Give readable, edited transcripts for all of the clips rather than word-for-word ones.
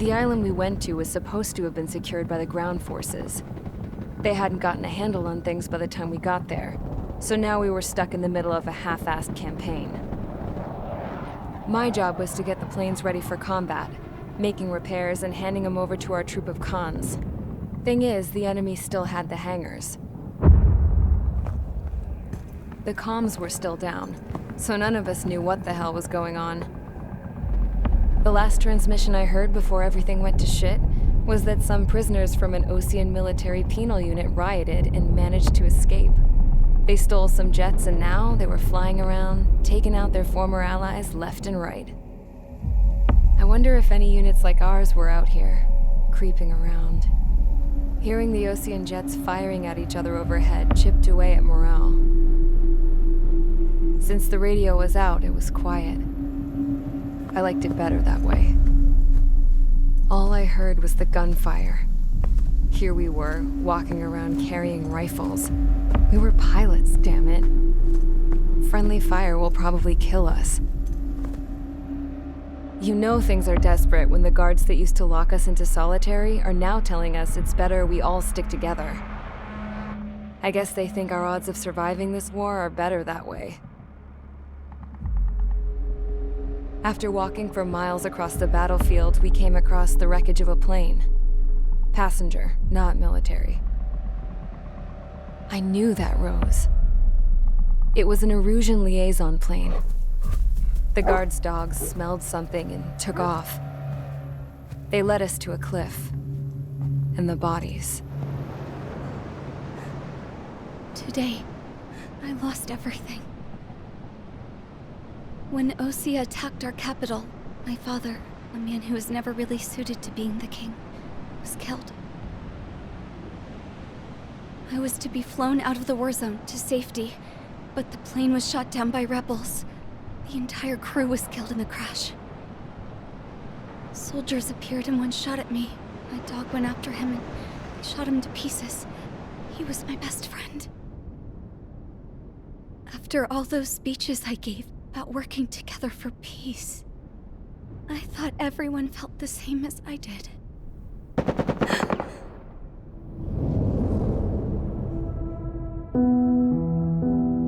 The island we went to was supposed to have been secured by the ground forces. They hadn't gotten a handle on things by the time we got there, so now we were stuck in the middle of a half-assed campaign. My job was to get the planes ready for combat, making repairs and handing them over to our troop of cons. Thing is, the enemy still had the hangars. The comms were still down, so none of us knew what the hell was going on. The last transmission I heard before everything went to shit was that some prisoners from an Osean military penal unit rioted and managed to escape. They stole some jets and now they were flying around, taking out their former allies left and right. I wonder if any units like ours were out here, creeping around. Hearing the Osean jets firing at each other overhead chipped away at morale. Since the radio was out, it was quiet. I liked it better that way. All I heard was the gunfire. Here we were, walking around carrying rifles. We were pilots, damn it. Friendly fire will probably kill us. You know things are desperate when the guards that used to lock us into solitary are now telling us it's better we all stick together. I guess they think our odds of surviving this war are better that way. After walking for miles across the battlefield, we came across the wreckage of a plane. Passenger, not military. I knew that rose. It was an Erusian liaison plane. The guard's dogs smelled something and took off. They led us to a cliff. And the bodies. Today, I lost everything. When Osea attacked our capital, my father, a man who was never really suited to being the king, was killed. I was to be flown out of the war zone to safety, but the plane was shot down by rebels. The entire crew was killed in the crash. Soldiers appeared and one shot at me. My dog went after him and they shot him to pieces. He was my best friend. After all those speeches I gave about working together for peace, I thought everyone felt the same as I did.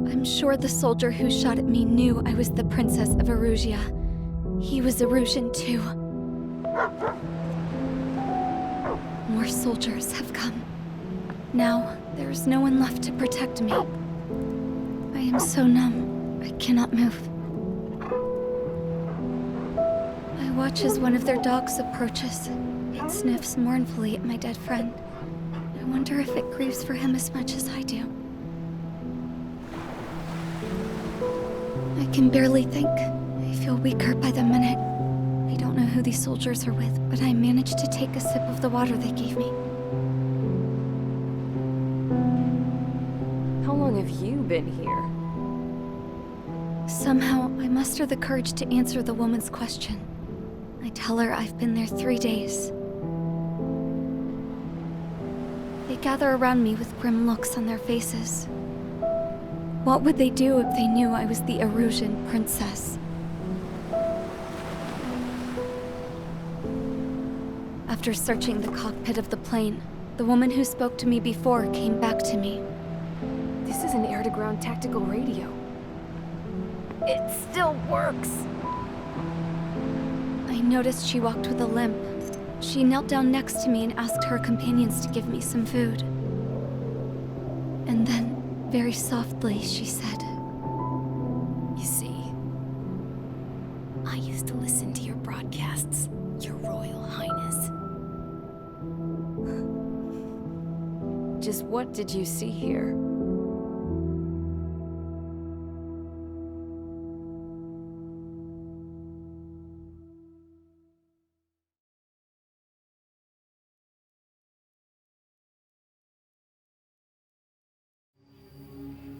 I'm sure the soldier who shot at me knew I was the Princess of Erusia. He was Erusian too. More soldiers have come. Now, there is no one left to protect me. I am so numb, I cannot move. I watch as one of their dogs approaches. It sniffs mournfully at my dead friend. I wonder if it grieves for him as much as I do. I can barely think. I feel weaker by the minute. I don't know who these soldiers are with, but I managed to take a sip of the water they gave me. How long have you been here? Somehow, I muster the courage to answer the woman's question. I tell her I've been there 3 days. They gather around me with grim looks on their faces. What would they do if they knew I was the Erusian princess? After searching the cockpit of the plane, the woman who spoke to me before came back to me. This is an air-to-ground tactical radio. It still works! I noticed she walked with a limp. She knelt down next to me and asked her companions to give me some food. And then, very softly, she said, You see, I used to listen to your broadcasts, Your Royal Highness. Just what did you see here?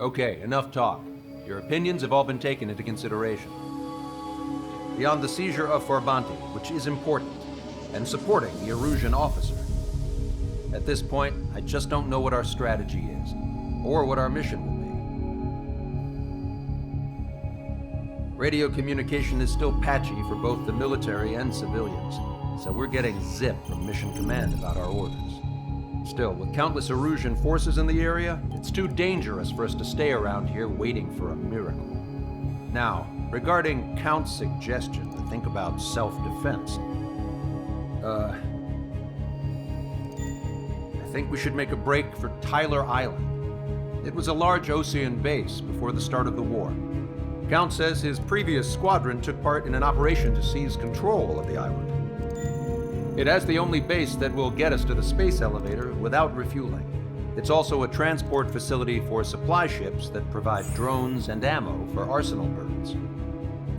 Okay, enough talk. Your opinions have all been taken into consideration. Beyond the seizure of Forbanti, which is important, and supporting the Erusian officer, at this point, I just don't know what our strategy is, or what our mission will be. Radio communication is still patchy for both the military and civilians, so we're getting zip from Mission Command about our orders. Still, with countless Erusian forces in the area, it's too dangerous for us to stay around here waiting for a miracle. Now, regarding Count's suggestion to think about self-defense, I think we should make a break for Tyler Island. It was a large Osean base before the start of the war. Count says his previous squadron took part in an operation to seize control of the island. It has the only base that will get us to the space elevator without refueling. It's also a transport facility for supply ships that provide drones and ammo for arsenal birds.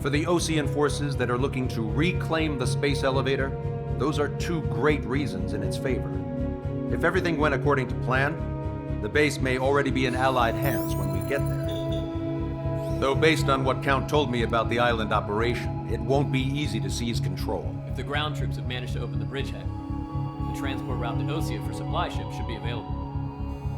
For the Osean forces that are looking to reclaim the space elevator, those are two great reasons in its favor. If everything went according to plan, the base may already be in Allied hands when we get there. Though based on what Count told me about the island operation, it won't be easy to seize control. If the ground troops have managed to open the bridgehead, the transport route to Osea for supply ships should be available.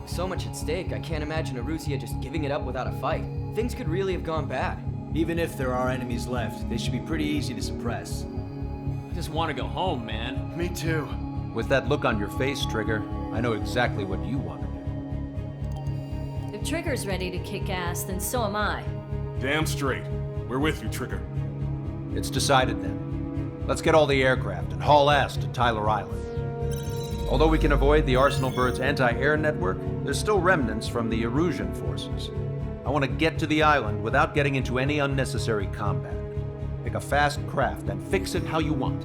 So much at stake, I can't imagine Erusia just giving it up without a fight. Things could really have gone bad. Even if there are enemies left, they should be pretty easy to suppress. I just want to go home, man. Me too. With that look on your face, Trigger, I know exactly what you want to do. If Trigger's ready to kick ass, then so am I. Damn straight. We're with you, Trigger. It's decided then. Let's get all the aircraft and haul ass to Tyler Island. Although we can avoid the Arsenal Bird's anti-air network, there's still remnants from the Erusian forces. I want to get to the island without getting into any unnecessary combat. Pick a fast craft and fix it how you want.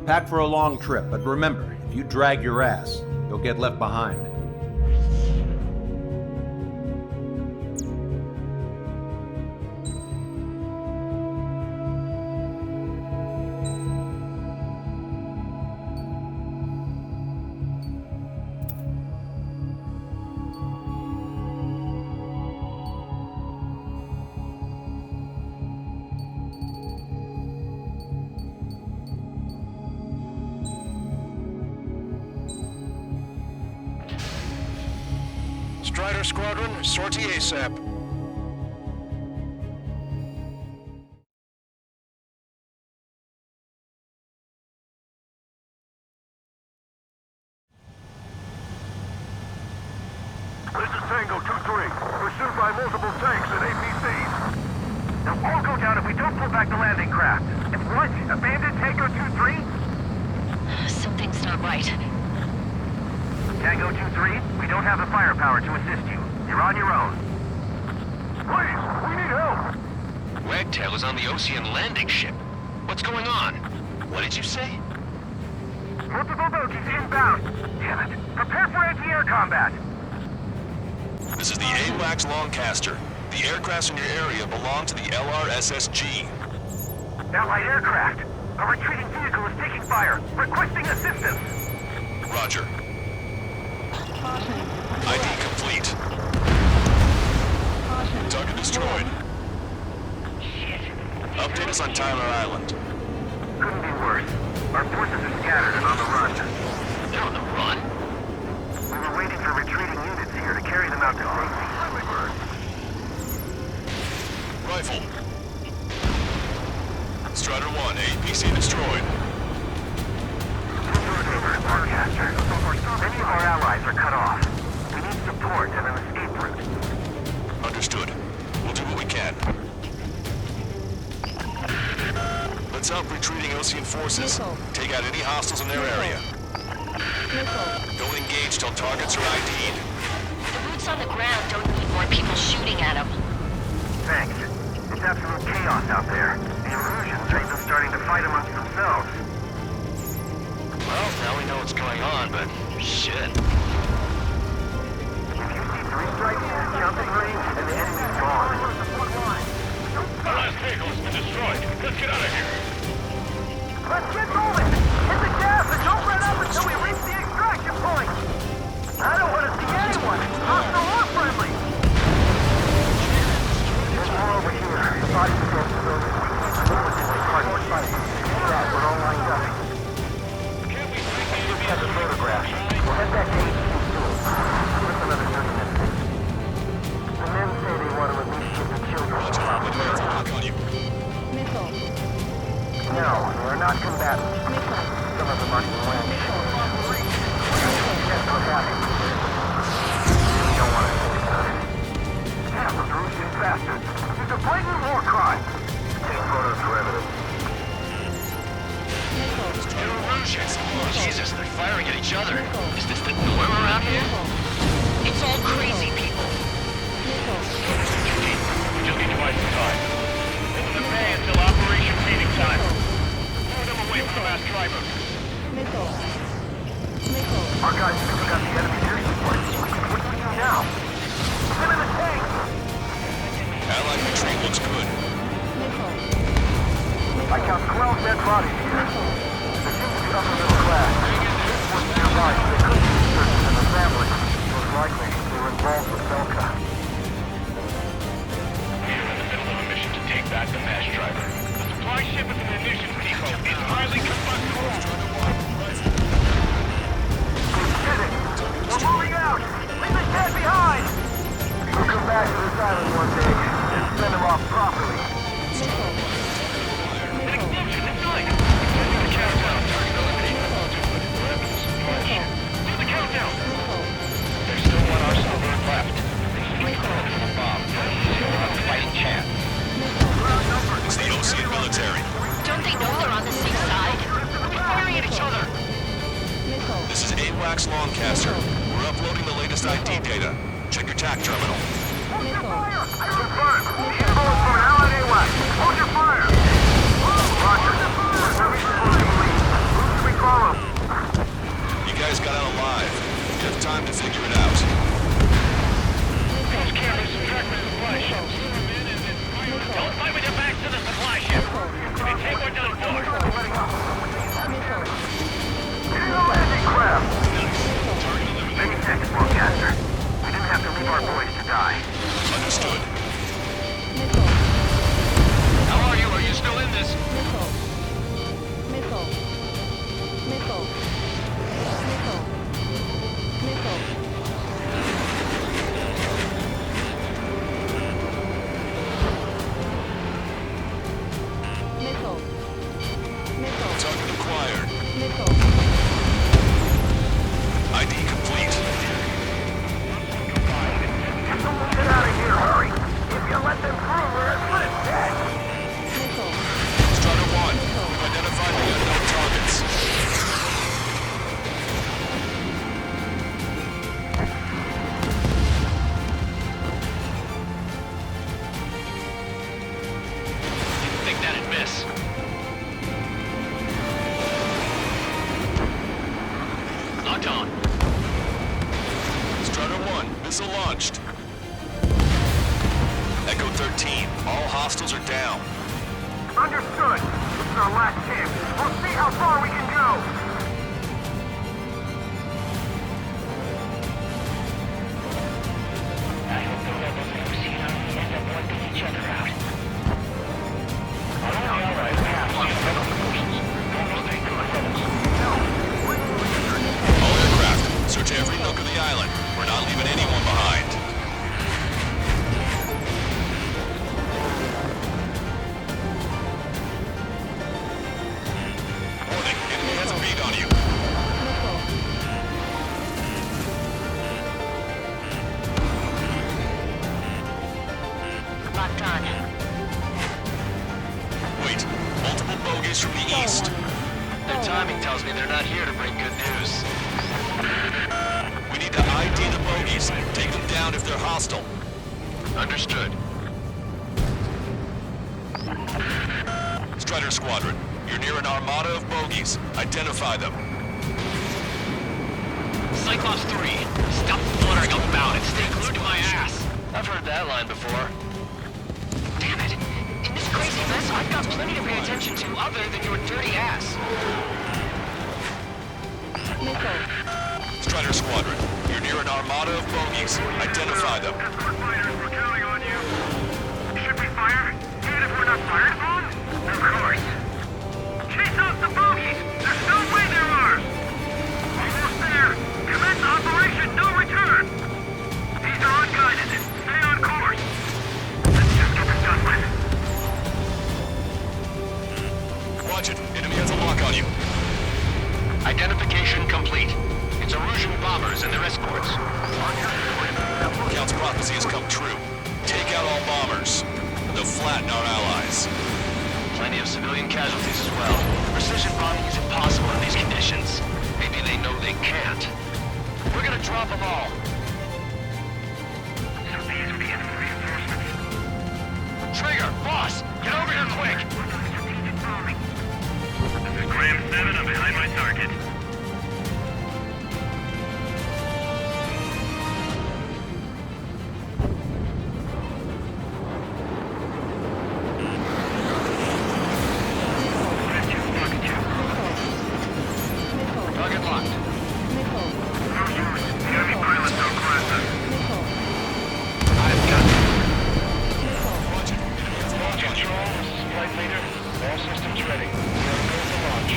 Pack for a long trip, but remember, if you drag your ass, you'll get left behind. Strider Squadron, sortie ASAP. This is Tango 2-3, pursued by multiple tanks and APCs. They'll all go down if we don't pull back the landing craft. And what? Abandoned Tango 2-3? Something's not right. Tango 2-3, we don't have the firepower to assist you. You're on your own. Please, we need help! Wagtail is on the Osean landing ship. What's going on? What did you say? Multiple boats inbound. Damn it. Prepare for anti-air combat. This is the AWACS Longcaster. The aircrafts in your area belong to the LRSSG. Allied aircraft. A retreating vehicle is taking fire. Requesting assistance. Roger. ID complete. Target destroyed. Shit. Update us on Tyler Island. Couldn't be worse. Our forces are scattered and on the run. They're on the run? We were waiting for retreating units here to carry them out to safety. Rifle. Strider 1, APC destroyed. Broadcaster. Many of our allies are cut off. We need support and an escape route. Understood. We'll do what we can. Let's help retreating Osean forces. Take out any hostiles in their area. Don't engage till targets are ID'd. The boots on the ground don't need more people shooting at them. Thanks. It's absolute chaos out there. The Erusians are even starting to fight amongst themselves. Well, now we know what's going on, but shit. If you see 3 strikes, jumping range, and the enemy's gone. The last vehicle's been destroyed. Let's get out of here. Let's get moving! Hit the gas and don't run up until we reach the extraction point! I don't want to see anyone, hostile or friendly! There's more over here. Body control civilians. Bullets in the front. Yeah, we're all lined up. Just got the photograph. We'll head back in come back to this island one day and send them off properly. An explosion inside! Do the countdown. Target eliminated. Weapons, supply ship. Do the countdown! There's still one arsenal bird left. They need to call for the bomb. We'll have a fighting chance. It's the Ocean military. Don't they know they're on the same side? They're firing at each other. This is AWACS Longcaster. We're uploading the latest ID data. Check your TAC terminal. Hold your fire! Confirmed. These bullets from Allied AWAC. Hold your fire! Roger. Where we supposed to leave? Who should we call him? You guys got out alive. You have time to figure it out. Those cameras track the supply ships. Don't fight with your backs to the supply ship. They take what done for. Getting the landing craft. Big thanks, Broadcaster. We didn't have to leave our boys to die. Understood. How are you? Are you still in this? Target acquired. ID complete. Get out of here, hurry! If you let them through, we're at risk, dead! Strider 1, we've identified the unknown targets. Didn't think that'd miss. Locked on. Strider 1, missile launched. Echo 13, all hostiles are down. Understood. This is our last chance. We'll see how far we can go. I hope the rebels and Osina end up wiping each other out. All aircraft, search every nook of the island. We're not leaving anyone behind. Warning, enemy has a bead on you. Locked on. Wait, multiple bogies from the east. Their timing tells me they're not here to bring good news. We need to ID the bogies. Take them down if they're hostile. Understood. Strider Squadron, you're near an armada of bogies. Identify them. Cyclops 3, stop fluttering about and stay glued to my ass. I've heard that line before. Damn it. In this crazy mess, I've got plenty to pay attention to other than your dirty ass. Strider Squadron, you're near an armada of bogies. Identify them. Escort fighters, we're counting on you. Should we fire? Even if we're not fired on? Of course. Chase off the bogies! There's no way they're ours! Almost there! Commence Operation No Return! These are unguided. Stay on course. Let's just get this done with. Watch it. Enemy has a lock on you. Identification complete. It's Erusian bombers and their escorts. Count's prophecy has come true. Take out all bombers. They'll flatten our allies. Plenty of civilian casualties as well. Precision bombing is impossible in these conditions. Maybe they know they can't. We're gonna drop them all. So these are the enemy reinforcements. Trigger, boss, get over here quick. Strategic bombing. This is Graham 7. I'm behind my target. Target locked. Enemy pilots are aggressive. I've got it. Control, this is Flight Leader. All systems ready. Go for launch.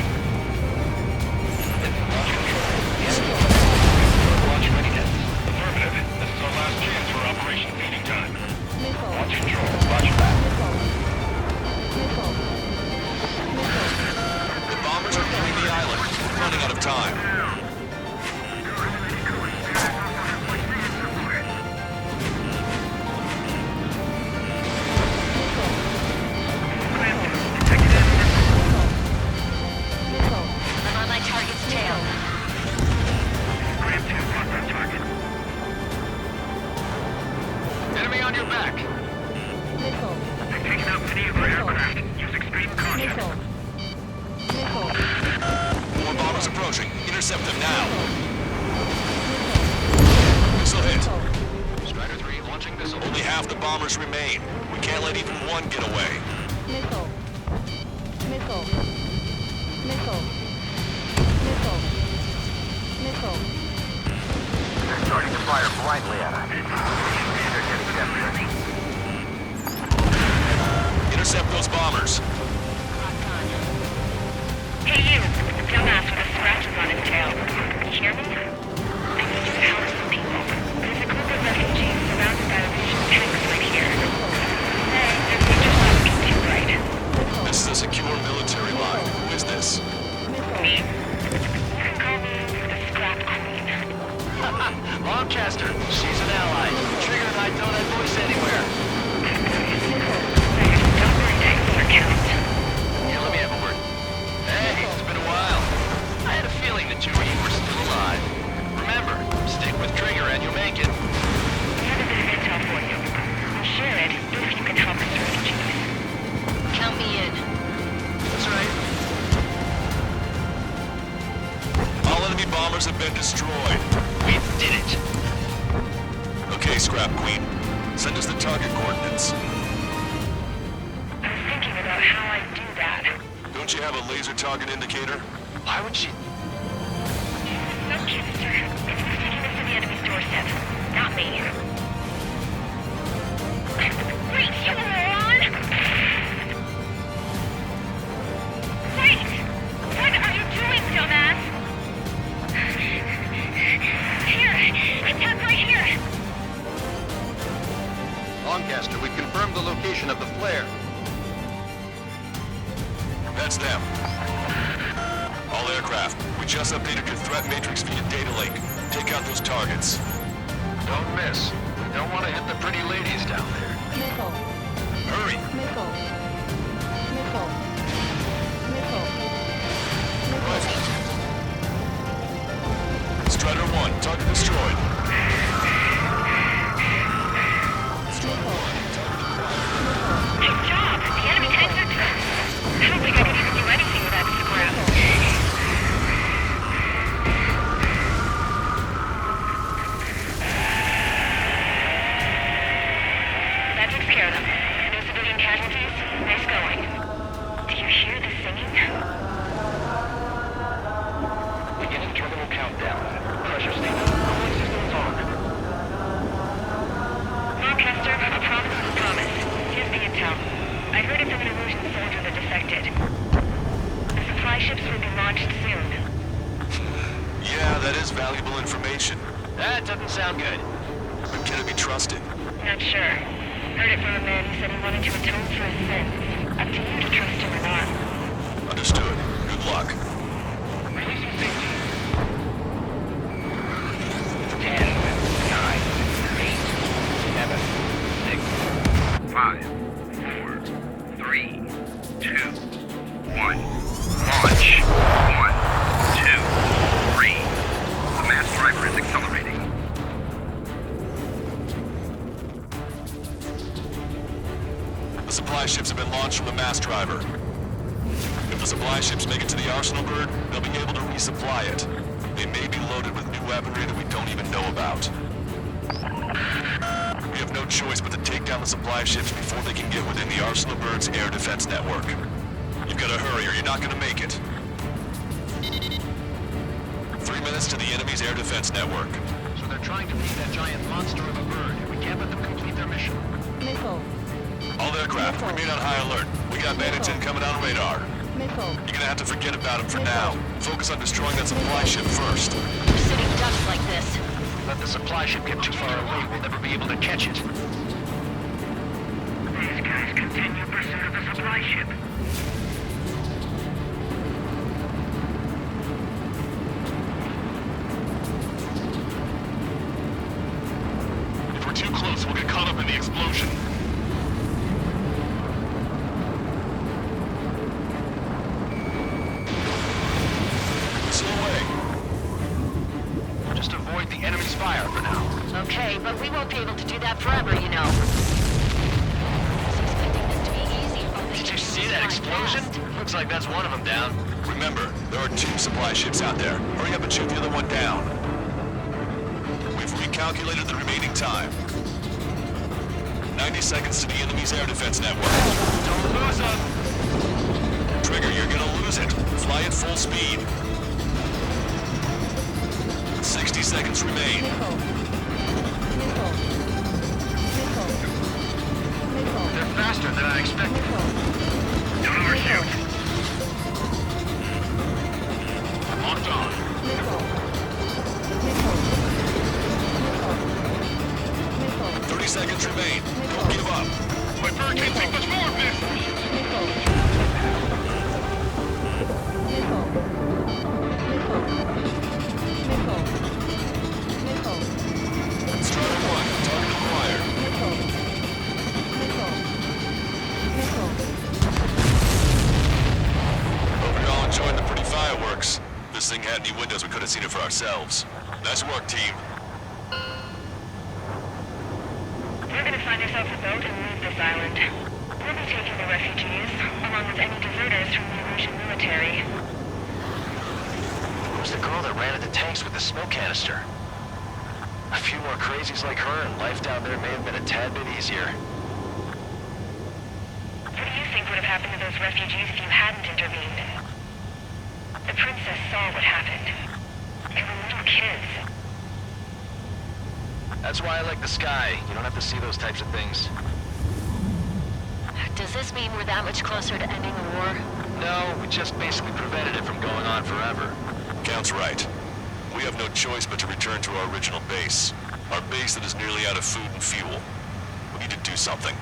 half the bombers remain. We can't let even one get away. Missile. Missile. Missile. Missile. Missile. They're starting to fire blindly at us. They're getting desperate. Intercept those bombers. Hey, you. Dumbass with a scratches on his tail. You hear me? I need you to help some people. There's a group of refugees surrounded by Russian tanks right here. Hey, their picture's not looking too bright. This is a secure military line. Who is this? Me? You can call me the Scrap Queen. Lancaster, she's an ally. Trigger and I don't have voice anywhere. Don't worry, thanks for count. Here, let me have a word. Hey, it's been a while. I had a feeling the two of you were still alive. Remember, stick with Trigger and you'll make it. We have a bit of intel for you. We'll share it if you can help us refugees. Count me in. That's right. All enemy bombers have been destroyed. We did it. Okay, Scrap Queen. Send us the target coordinates. I was thinking about how I'd do that. Don't you have a laser target indicator? Why would she... No, Chester. It's who's taking us to the enemy's doorstep. Not me. Wait, you moron! Wait! What are you doing, dumbass? Here! Attack right here! Lancaster, we've confirmed the location of the flare. That's them. All aircraft, we just updated your threat matrix via data lake. Take out those targets. Don't miss. Don't want to hit the pretty ladies down there. Missile. Hurry! Missile. Missile. Missile. Missile. Strider 1, target destroyed. Good job! The enemy tanks are dead. I don't think I could even do anything without scrap. That takes care of them. No civilian casualties? Nice going. Do you hear the singing? Beginning terminal countdown. Pressure statement. Cooling systems on. Lancaster, a promise is a promise. Here's the intel. I heard it's an illusion soldier that defected. The supply ships will be launched soon. Yeah, that is valuable information. That doesn't sound good. But can it be trusted? Not sure. Heard it from a man who said he wanted to atone for his sins. Up to you to trust him or not. Understood. Good luck. Releasing safety. 10, 9, 8, 7, 6, 5, 4, 3, 2, 1. Launch. 1, 2, 3. The mass driver is accelerating. The supply ships have been launched from the mass driver. If the supply ships make it to the arsenal bird, they'll be able to resupply it. They may be loaded with new weaponry that we don't even know about. We have no choice but to take down the supply ships before they can get within the arsenal bird's air defense network. You've got to hurry or you're not going to make it. 3 minutes to the enemy's air defense network. So they're trying to beat that giant monster of a bird. We can't let them complete their mission. Missile. All aircraft, remain on high alert. We got bandits incoming on radar. Missile. You're gonna have to forget about them for now. Focus on destroying that supply ship first. Sitting ducks like this. Let the supply ship get too far away, we'll never be able to catch it. These guys continue pursuit of the supply ship. If we're too close, we'll get caught up in the explosion. Slow away. Just avoid the enemy's fire for now. Okay, but we won't be able to do that forever, you know. Did you see that explosion? Looks like that's one of them down. Remember, there are 2 supply ships out there. Hurry up and shoot the other one down. We've recalculated the remaining time. 90 seconds to the enemy's air defense network. Don't lose them. Trigger, you're gonna lose it. Fly at full speed. 60 seconds remain. They're faster than I expected. Don't overshoot. Locked on. 30 seconds remain. Don't give up. My bird can't take much more of this. Strider 1, target acquired. Hope you're all enjoying the pretty fireworks. This thing had any windows, we could have seen it for ourselves. Nice work, team. We're gonna find ourselves a boat and leave this island. We'll be taking the refugees, along with any deserters from the Russian military. Who's the girl that ran at the tanks with the smoke canister? A few more crazies like her, and life down there may have been a tad bit easier. What do you think would have happened to those refugees if you hadn't intervened? The princess saw what happened. They were little kids. That's why I like the sky. You don't have to see those types of things. Does this mean we're that much closer to ending the war? No, we just basically prevented it from going on forever. Count's right. We have no choice but to return to our original base. Our base that is nearly out of food and fuel. We need to do something.